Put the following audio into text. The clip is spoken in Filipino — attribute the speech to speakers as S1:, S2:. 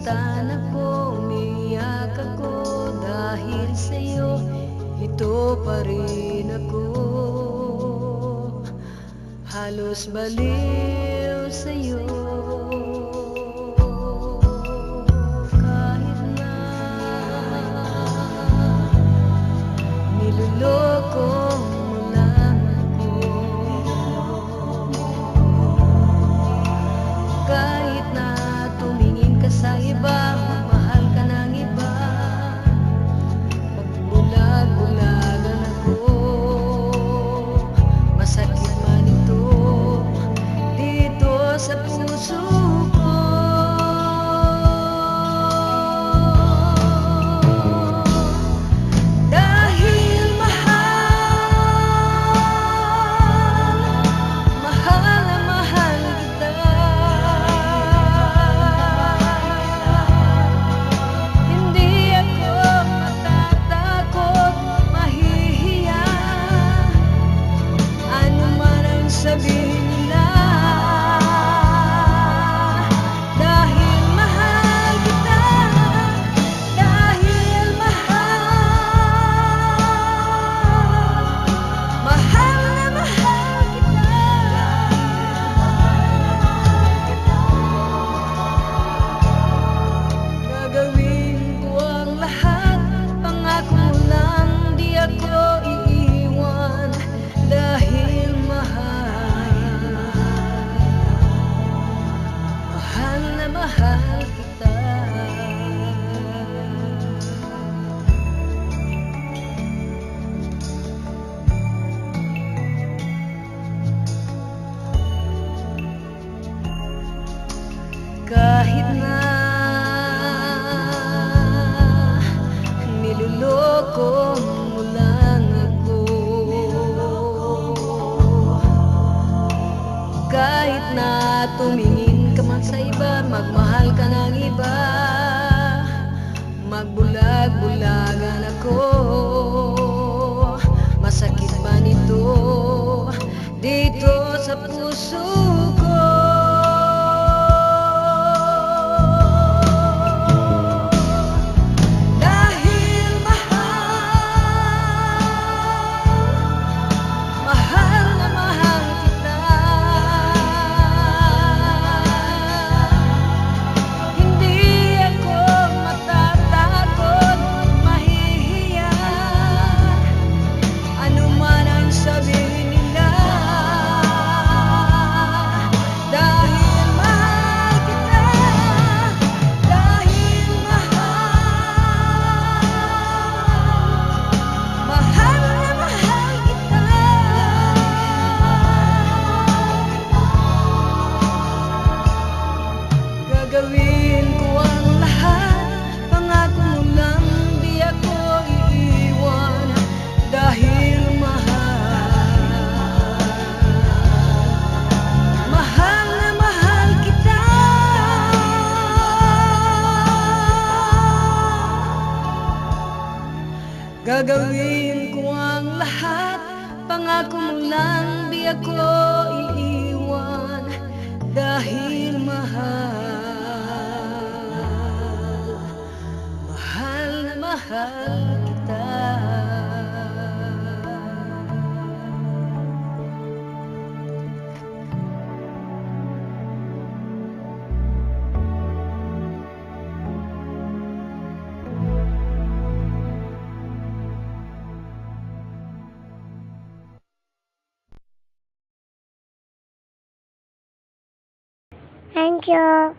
S1: nasaktan ako, umiyak ako dahil sa'yo, ito pa rin ako. Halos baliw sa'yo. Kahit na niloloko mo lang ako, kahit na tumingin ka sa iba, magmahal ka ng iba, magbulag-bulagan ako, masakit man ito dito sa puso ko. Dahil mahal na mahal kita, hindi ako matatakot, mahihiya, ano man ang sabihin nila. Dahil mahal kita, dahil mahal na mahal kita. Gagawin ko ang lahat, pangako mo lang, di ako iiwan. Dahil mahal na mahal kita. Kahit na niloloko mo lang ako, kahit na tumingin ka man sa iba, magmahal ka ng iba, magbulag-bulagan ako, masakit ba nito dito sa puso ko? Dahil mahal na mahal kita, hindi ako matatakot, mahihiya, ano man ang sabihin nila. Dahil mahal kita, dahil mahal na mahal kita. Gagawin ko ang lahat, pangako mo lang, di ako iiwan. Dahil mahal na mahal kita. Gagawin ko ang lahat, pangako mo lang, di ako iiwan. Dahil mahal na mahal kita.
S2: Thank you.